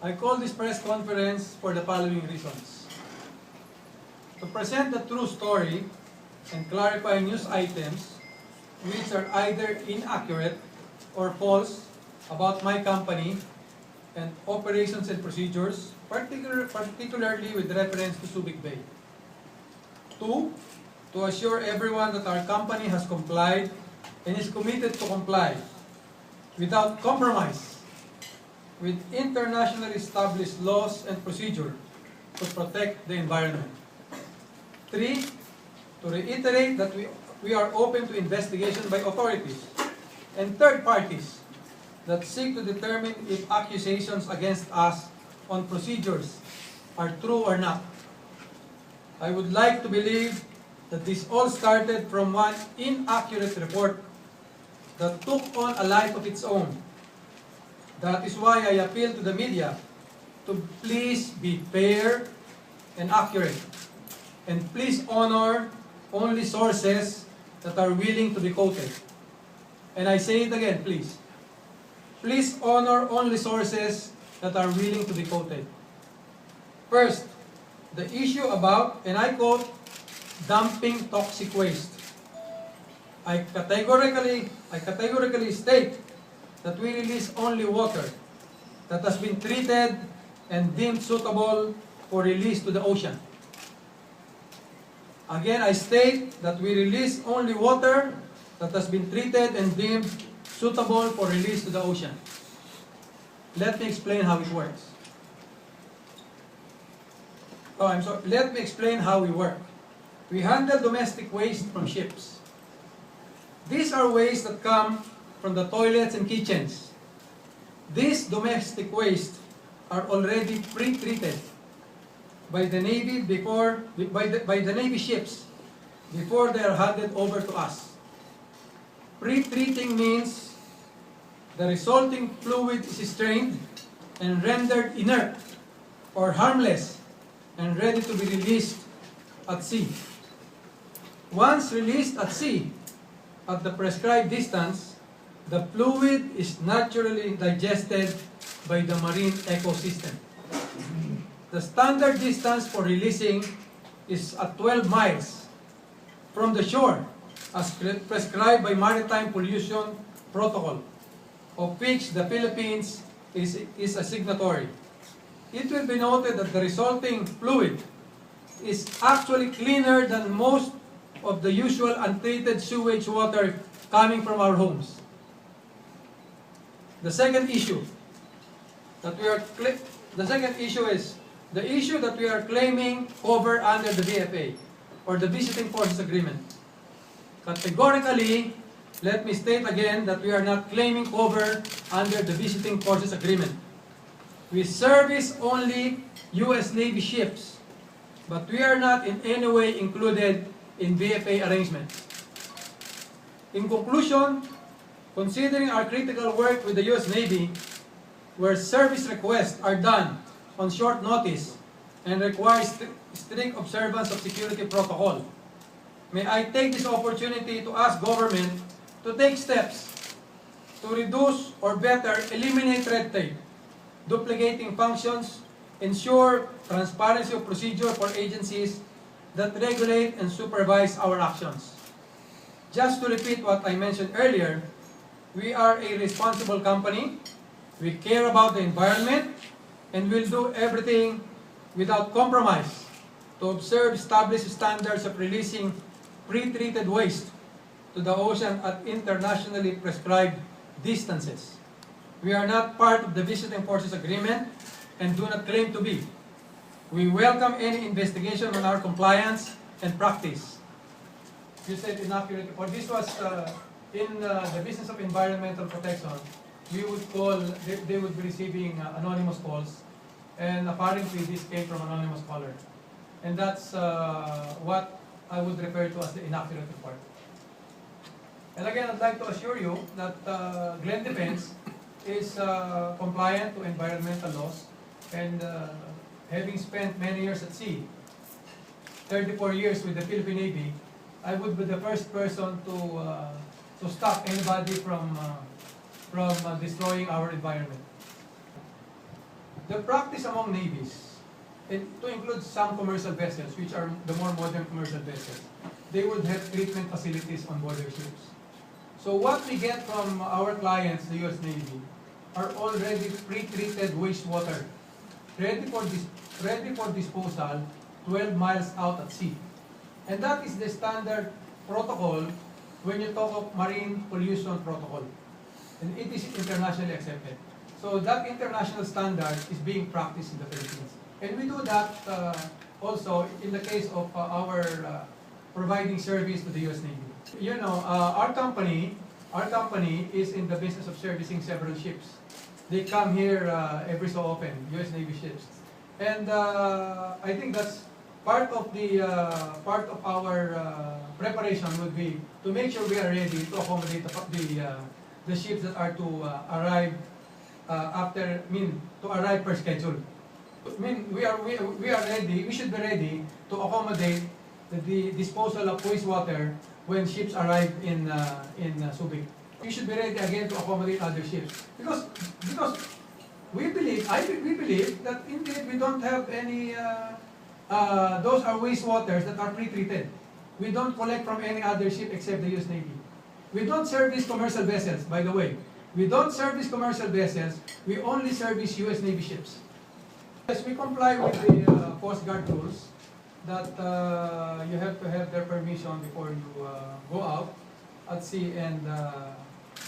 I call this press conference for the following reasons. To present the true story and clarify news items which are either inaccurate or false about my company and operations and procedures, particularly with reference to Subic Bay. 2, to assure everyone that our company has complied and is committed to comply without compromise with internationally established laws and procedure to protect the environment. 3, to reiterate that we are open to investigation by authorities and third parties that seek to determine if accusations against us on procedures are true or not. I would like to believe that this all started from one inaccurate report that took on a life of its own. That is why I appeal to the media to please be fair and accurate, and please honor only sources that are willing to be quoted. And I say it again, please. Please honor only sources that are willing to be quoted. First, the issue about, and I quote, dumping toxic waste. I categorically state that we release only water that has been treated and deemed suitable for release to the ocean. Again, I state that we release only water that has been treated and deemed suitable for release to the ocean. Let me explain how it works. Let me explain how we work. We handle domestic waste from ships. These are waste that come from the toilets and kitchens. These domestic waste are already pre-treated by the Navy by the Navy ships before they are handed over to us. Pre-treating means the resulting fluid is strained and rendered inert or harmless and ready to be released at sea. Once released at sea, at the prescribed distance, the fluid is naturally digested by the marine ecosystem. The standard distance for releasing is at 12 miles from the shore, as prescribed by Maritime Pollution Protocol, of which the Philippines is a signatory. It will be noted that the resulting fluid is actually cleaner than most of the usual untreated sewage water coming from our homes. The second issue is the issue that we are claiming cover under the VFA or the Visiting Forces Agreement. Categorically, let me state again that we are not claiming cover under the Visiting Forces Agreement. We service only U.S. Navy ships, but we are not in any way included in VFA arrangements. In conclusion, considering our critical work with the U.S. Navy, where service requests are done on short notice and require strict observance of security protocol, may I take this opportunity to ask government to take steps to reduce or better eliminate red tape, duplicating functions, ensure transparency of procedure for agencies that regulate and supervise our actions. Just to repeat what I mentioned earlier, we are a responsible company, we care about the environment, and will do everything without compromise to observe established standards of releasing pre-treated waste to the ocean at internationally prescribed distances. We are not part of the Visiting Forces Agreement and do not claim to be. We welcome any investigation on our compliance and practice. You said inaccurate, or this was in the business of environmental protection. We would call, they would be receiving anonymous calls, and apparently this came from anonymous caller. And that's what I would refer to as the inaccurate report. And again, I'd like to assure you that Glen Defense is compliant to environmental laws, and having spent many years at sea, 34 years with the Philippine Navy, I would be the first person to stop anybody from destroying our environment. The practice among navies, and to include some commercial vessels, which are the more modern commercial vessels, they would have treatment facilities on board their ships. So what we get from our clients, the U.S. Navy, are already pre-treated wastewater, ready for disposal 12 miles out at sea. And that is the standard protocol when you talk of marine pollution protocol. And it is internationally accepted. So that international standard is being practiced in the Philippines. And we do that also in the case of our providing service to the U.S. Navy. You know, our company is in the business of servicing several ships. They come here every so often, U.S. Navy ships. And I think that's part of our preparation would be to make sure we are ready to accommodate the ships that are to arrive to arrive per schedule. We are ready. We should be ready to accommodate the disposal of wastewater when ships arrive in Subic. We should be ready again to accommodate other ships because we believe that indeed we don't have any. Those are wastewaters that are pre-treated. We don't collect from any other ship except the U.S. Navy. We don't service commercial vessels, by the way. We don't service commercial vessels. We only service U.S. Navy ships. Yes, we comply with the Coast Guard rules that you have to have their permission before you go out at sea and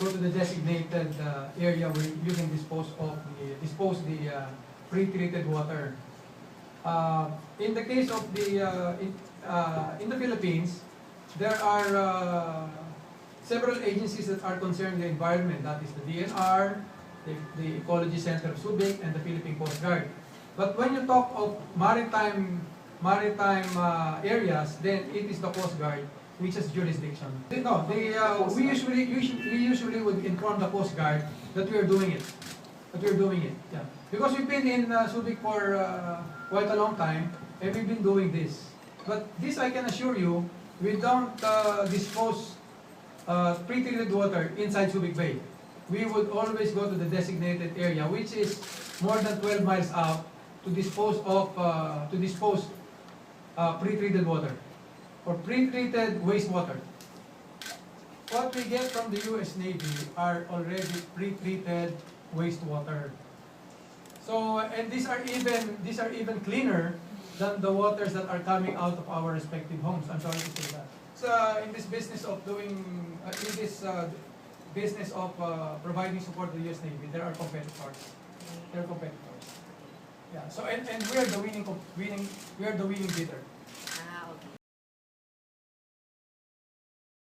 go to the designated area where you can dispose the pre-treated water. In the case of in the Philippines, there are several agencies that are concerned with the environment. That is the DNR, the Ecology Center of Subic, and the Philippine Coast Guard. But when you talk of maritime areas, then it is the Coast Guard which has jurisdiction. No, we usually would inform the Coast Guard that we are doing it. Yeah. Because we've been in Subic for quite a long time, and we've been doing this. But this I can assure you, we don't dispose pre-treated water inside Subic Bay. We would always go to the designated area, which is more than 12 miles out, to dispose pre-treated water or pre-treated wastewater. What we get from the U.S. Navy are already pre-treated wastewater. So, and these are even cleaner than the waters that are coming out of our respective homes. I'm sorry to say that. So, in this business of providing support to the U.S. Navy, there are competitors. Yeah. So, and we are the winning bidder.